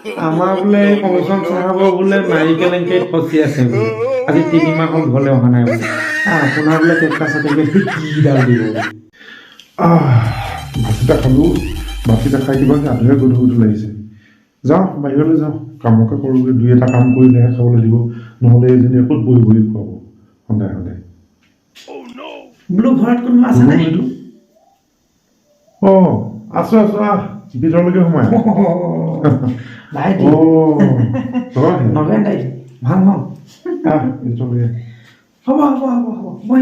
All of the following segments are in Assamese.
আমাৰ বোলে কমিশ্যন চাহাব বোলে নাৰিকেল এনেকৈ ফচি আছে বোলে আজি 3 মাহ হ'ল ঘৰলৈ অহা নাই বোলে আপোনাৰ বোলে কেইটা চাৰ্টিফিকেট কিডাল দিব ভাতকেইটা খালোঁ ভাতকেইটা খাই কিবা আধুৱে গধুৰ লাগিছে যাওঁ বাহিৰলৈ যাওঁ কামকে কৰোঁগৈ 2-এটা কাম কৰিলেহে খাবলৈ দিব নহ'লে এজনীয়ে ক'ত বহি বহি খুৱাব সদায় সদায় বোলো ঘৰত কোনোবা আছে নাই অঁ আছোঁ আহ ভিতৰলৈকে সোমাই ভাইটি নগেন দাই ভাল ন ভিতৰলৈকে হ'ব মই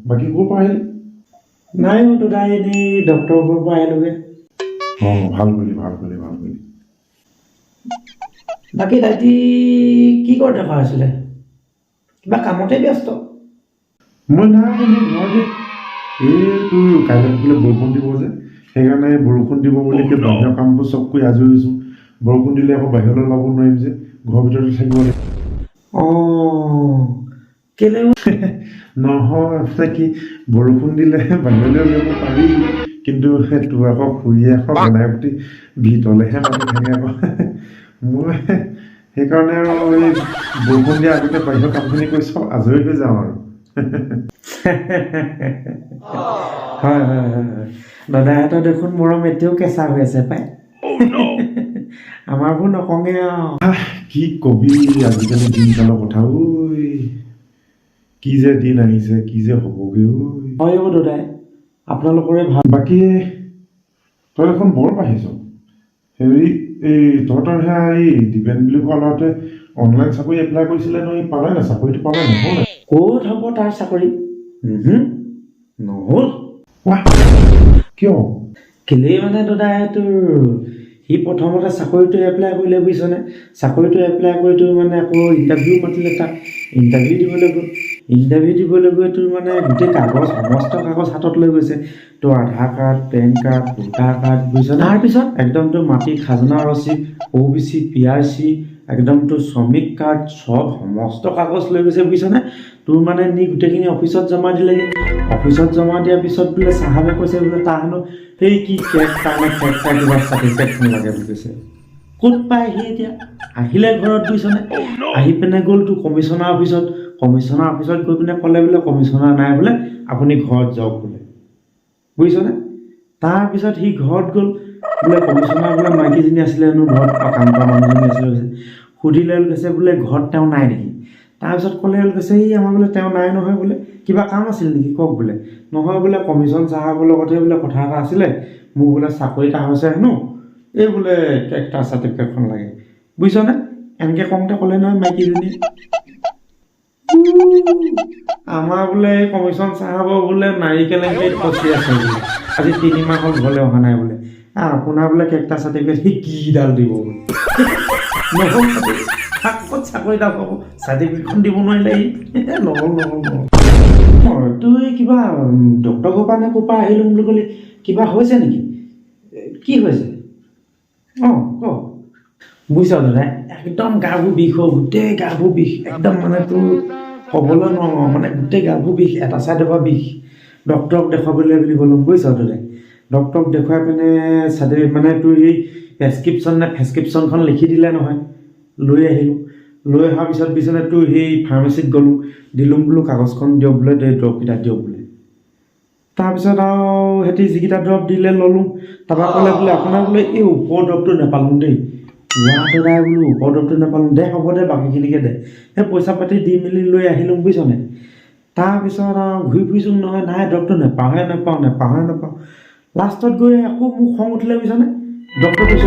বাকী ক'ৰ পৰা আহিলে নাই দাদা এনেই ডক্টৰৰ ঘৰৰ পৰা আহিলোগৈ ভাল কৰিলি বাকী দাইটি কি কৰি দেখা হৈছিলে কিবা কামতে ব্যস্ত মই নাই ঘৰতে এইটো কাইলৈ বোলে বৰষুণ দিব যে সেইকাৰণে বৰষুণ দিব বুলি বাহিৰৰ কামবোৰ চব কৰি আজৰি হৈছোঁ বৰষুণ দিলে আকৌ বাহিৰলৈ ওলাব নোৱাৰিম যে ঘৰৰ ভিতৰতে থাকিব লাগিব কেলে নহয় কি বৰষুণ দিলে বাহিৰলৈ উলিয়াব পাৰি কিন্তু তোৰ আকৌ খুৰীয়ে আকৌ বনাই প্ৰতি ভিতৰলৈহে মাতি থাকে আকৌ মই সেইকাৰণে আৰু এই বৰষুণ দিয়া আগতে বাহিৰৰ কামখিনি কৰি চব আজৰি হৈ যাওঁ আৰু হয় দাদাহঁতৰ দেখোন মৰম এতিয়াও কেঁচা হৈ আছে পাই আমাৰবোৰ নকওঁগে কি কবি আজিকালি দিনকালৰ কথা ঐ কি যে দিন আহিছে কি যে হ'বগৈ হয় দাদাই আপোনালোকৰে ভাল বাকী তই এখন বৰ পাইছ হেৰি এই তহঁতৰ সেয়া এই দিপেন বুলি কোৱা ল'ৰাটোৱে অনলাইন চাকৰি এপ্লাই কৰিছিলে নহয় পালে নাই চাকৰিটো পালে নহ'লে ক'ত হ'ব তাৰ চাকৰি নহ'ল কিয় কেলেই মানে দাদাই তোৰ সি প্ৰথমতে চাকৰিটো এপ্লাই কৰিলে বুজিছনে চাকৰিটো এপ্লাই কৰি তোৰ মানে আকৌ ইণ্টাৰভিউ মাতিলে তাক ইণ্টাৰভিউ দিবলৈ গৈ তোৰ মানে গোটেই কাগজ সমস্ত কাগজ হাতত লৈ গৈছে তোৰ Aadhaar card PAN card voter card বুজিছনে তাৰপিছত একদম তোৰ মাটি খাজনা ৰচিদ OBC PRC একদম তোৰ শ্ৰমিক কাৰ্ড চব সমস্ত কাগজ লৈ গৈছে বুজিছনে তোৰ মানে নি গোটেইখিনি অফিচত জমা দিলেগৈ অফিচত জমা দিয়াৰ পিছত বোলে চাহাবে কৈছে বোলে তাৰ হেনো সেই কি কিবা চাৰ্টিফিকেটখন লাগে বুলি কৈছে ক'ত পায় সি এতিয়া আহিলে ঘৰত বুজিছনে আহি পিনে গ'ল তোৰ কমিশ্যনাৰ অফিচত গৈ পিনে ক'লে বোলে কমিশ্যনাৰ নাই বোলে আপুনি ঘৰত যাওক বোলে বুজিছনে তাৰপিছত সি ঘৰত গ'ল বোলে কমিশ্যনাৰ বোলে মাইকীজনী আছিলে হেনো ঘৰত কাম কৰা মানুহজনী আছিলে সুধিলে কৈছে বোলে ঘৰত তেওঁ নাই নেকি তাৰপিছত ক'লে কৈছে এই আমাৰ বোলে তেওঁ নাই নহয় বোলে কিবা কাম আছিল নেকি কওক বোলে নহয় বোলে কমিশ্যন চাহাবৰ লগতহে বোলে কথা এটা আছিলে মোক বোলে চাকৰি এটা হৈছে হেনো এই বোলে কেৰেক্টাৰ চাৰ্টিফিকেটখন লাগে বুজিছনে এনেকৈ কওঁতে ক'লে নহয় মাইকীজনী আমাৰ বোলে কমিশ্যন চাহাব বোলে নাৰিকেল এনেকৈ ফচি আছে বোলে আজি 3 মাহ হ'ল ঘৰলৈ অহা নাই বোলে আপোনাৰ বোলে কেৰেক্টাৰ চাৰ্টিফিকেট সি কিডাল দিব বোলে নহ'ল ক'ত চাকৰি এটা পাব চাৰ্টিফিকেটখন দিব নোৱাৰিলে নহ'ল তই কিবা ডক্টৰ ঘৰৰ পৰা নে ক'ৰ পৰা আহিলোঁ বুলি ক'লি কিবা হৈছে নেকি কি হৈছে ক বুজিছ দাদা একদম গাবোৰ বিষ হ'ল গোটেই গাবোৰ বিষ একদম মানে তোৰ ক'বলৈ নোৱাৰোঁ মানে গোটেই গাবোৰ বিষ এটা চাইডৰ পৰা বিষ ডক্টৰক দেখুৱাবলৈ বুলি ক'লোঁ বুজিছ দাদা ডক্টৰক দেখুৱাই পিনে মানে তোৰ এই প্ৰেছক্ৰিপশ্যনখন লিখি দিলে নহয় লৈ আহিলোঁ লৈ অহাৰ পিছত বুজিছনে তোৰ সেই ফাৰ্মাচীত গ'লোঁ দিলোঁ বোলো কাগজখন দিয়ক বোলে দৰৱকেইটা দিয়ক বোলে তাৰপিছত আৰু সিহঁতি যিকেইটা দৰৱ দিলে ল'লোঁ তাৰপৰা ক'লে বোলে আপোনাৰ বোলে এই ওপৰ দৰৱটো নাপালোঁ দেই দাদাই বোলো ওপৰ দৰৱটো নাপালোঁ দে হ'ব দে বাকীখিনিকে দে সেই পইচা পাতি দি মেলি লৈ আহিলোঁ বুজিছনে তাৰপিছত আৰু ঘূৰি ফুৰিছোঁ নহয় নাই দৰৱটো নাপাওঁ লাষ্টত গৈ আকৌ মোক খং উঠিলে বুজিছনে ডক্টৰ কৈছে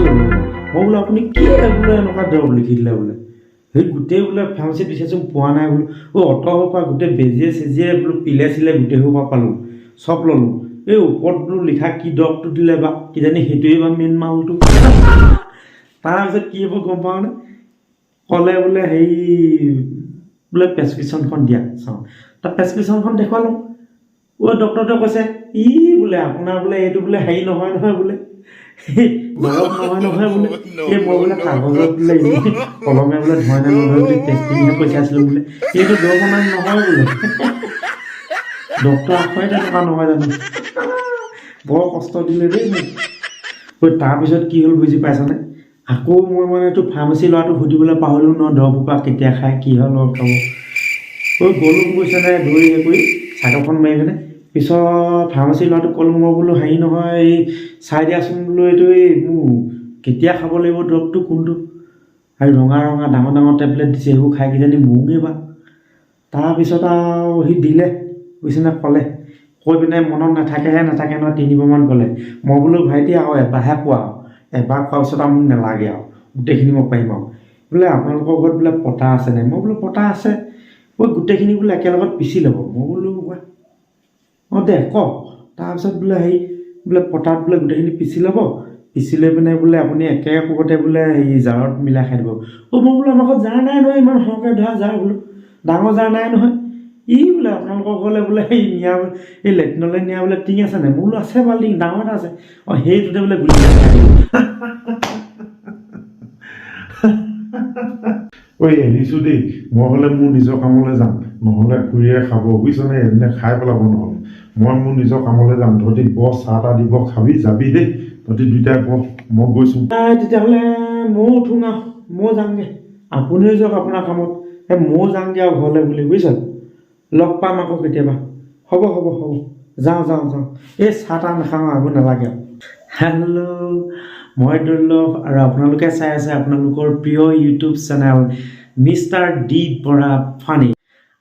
মই বোলো আপুনি কি বোলে এনেকুৱা দৰৱ লিখি দিলে বোলে সেই গোটেই বোলে ফাৰ্মাচীত বিচাৰিছোঁ পোৱা নাই বোলো অট'ৰ পৰা গোটেই বেজিয়ে চেজিয়ে বোলো পিলে চিলে গোটেই সোপা পালোঁ চব ল'লোঁ এই ওপৰত বোলো লিখা কি দৰৱটো দিলে বা কিজানি সেইটোৱেই বা মেইন মালটো তাৰপিছত কি হ'ব গম পাওঁনে ক'লে বোলে হেৰি বোলে প্ৰেছক্ৰিপশ্যনখন দিয়া চাওঁ তাৰ প্ৰেছক্ৰিপশ্যনখন দেখুৱালোঁ ডক্টৰটোৱে কৈছে বোলে আপোনাৰ বোলে এইটো বোলে হেৰি নহয় বোলে দৰৱ নহয় বোলে এই মই বোলে কাগজত বোলে কলমে বোলে ধোৱা নাই বোলে টেষ্টিংহে পইচা আছিলোঁ বোলে এইটো দৰৱ নহয় বোলে ডক্টৰ আখৰে তেনেকুৱা নহয় জানো বৰ কষ্ট দিলে দেই মোক তাৰপিছত কি হ'ল বুজি পাইছানে? আকৌ মই মানে তোৰ ফাৰ্মাচী ল'ৰাটো সুধিবলৈ পাহৰিলোঁ ন, দৰৱ সোপা কেতিয়া খায়, কি হয় লগত খাব। গ'লোঁ বুজিছেনে, দৌৰি কৰি চাইকেলখন মাৰি পিনে পিছত ফাৰ্মাচী ল'ৰাটোক ক'লোঁ, মই বোলো হেৰি নহয়, এই চাই দিয়াচোন বোলো, এইটো এই মোৰ কেতিয়া খাব লাগিব দৰৱটো, কোনটো? আৰু ৰঙা ৰঙা ডাঙৰ ডাঙৰ টেবলেট দিছে, সেইবোৰ খাই কিজানি মৰোঁগৈ বা। তাৰপিছত আৰু সি দিলে বুজিছেনে, কৈ পিনে মনত নাথাকে নহয়, 3বাৰমান ক'লে। মই বোলো ভাইটি আৰু এবাৰহে কোৱা, এবাৰ খোৱাৰ পিছত আৰু মোক নালাগে আৰু, গোটেইখিনি মই পাৰিম আৰু। বোলে আপোনালোকৰ ঘৰত বোলে পটা আছে নাই? মই বোলো পটা আছে। গোটেইখিনি বোলে একেলগত পিচি ল'ব। মই বোলো অঁ দে কওক। তাৰপিছত বোলে হেৰি বোলে পটাত বোলে গোটেইখিনি পিচি ল'ব, পিচি লৈ পিনে বোলে আপুনি একে কোবতে বোলে হেৰি জাৰত মিলাই খাই দিব। মই বোলো আমাৰ ঘৰত জাৰ নাই নহয়, ইমান সৰহকৈ ধৰা জাৰ বোলো, ডাঙৰ জাৰ নাই নহয়। বোলে আপোনালোকৰ ঘৰলৈ বোলে এই লেট্ৰিনলৈ নিয়া বোলে টিং আছে নাই? মই বোলো আছে বাল্টিং, ডাঙৰ এটা আছে। সেইটোতে বোলে গুলি খাই দিব। এৰিছোঁ দেই, মই হ'লে মোৰ নিজৰ কামলৈ যাম, নহ'লে খুৰীয়ে খাব বুজিছনে, এদিনে খাই পেলাব নহ'লে। মই মোৰ নিজৰ কামলৈ যাম, তহঁতি বৰ চাহ তাহ দিব, খাবি, যাবি দেই, তহঁতি দুইটাই বৰ, মই গৈছোঁ। তেতিয়াহ'লে ময়ো উঠোঁ আৰু, ময়ো যামগৈ। আপুনিও যাওক আপোনাৰ কামত, ময়ো যামগৈ আৰু ঘৰলৈ বুলি, বুজিছ? লগ পাম আকৌ কেতিয়াবা। হ'ব যাওঁ। এই চাহ তাহ নাখাওঁ, আকৌ নালাগে আৰু। হেল্ল', মই দুৰ্লভ আৰু আপোনালোকে চাই আছে আপোনালোকৰ প্ৰিয় YouTube channel mister D Bora funny.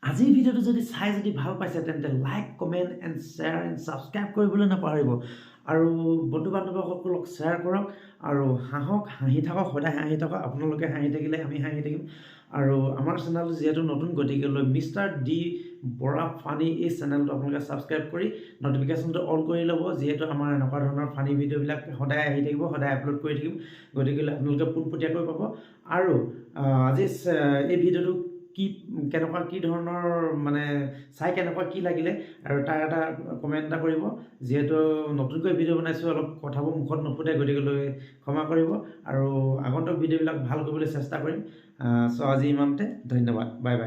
আজিৰ ভিডিঅ'টো যদি ভাল পাইছে তেন্তে like, comment and share and subscribe কৰিবলৈ নাপাহৰিব। আৰু বন্ধু বান্ধৱসকলক শ্বেয়াৰ কৰক আৰু হাঁহি থাকক, সদায় হাঁহি থাকক। আপোনালোকে হাঁহি থাকিলে আমি হাঁহি থাকিম। আৰু আমাৰ চেনেলটো যিহেতু নতুন, গতিকে মিষ্টাৰ ডি বৰা ফানি এই চেনেলটো আপোনালোকে ছাবস্ক্ৰাইব কৰি নটিফিকেশ্যনটো অন কৰি ল'ব, যিহেতু আমাৰ এনেকুৱা ধৰণৰ ফানি ভিডিঅ'বিলাক সদায় আহি থাকিব, সদায় আপলোড কৰি থাকিম। গতিকে আপোনালোকে পোনপটীয়াকৈ পাব। আৰু আজি এই ভিডিঅ'টো কেনেকুৱা কি ধৰণৰ মানে চাই কেনেকুৱা কি লাগিলে আৰু তাৰ এটা কমেণ্ট এটা কৰিব। যিহেতু নতুনকৈ ভিডিঅ' বনাইছোঁ, অলপ কথাবোৰ মুখত নুফুটে, গতিকে ক্ষমা কৰিব। আৰু আগন্তুক ভিডিঅ'বিলাক ভাল কৰিবলৈ চেষ্টা কৰিম। চ' আজি ইমানতে, ধন্যবাদ, বাই বাই।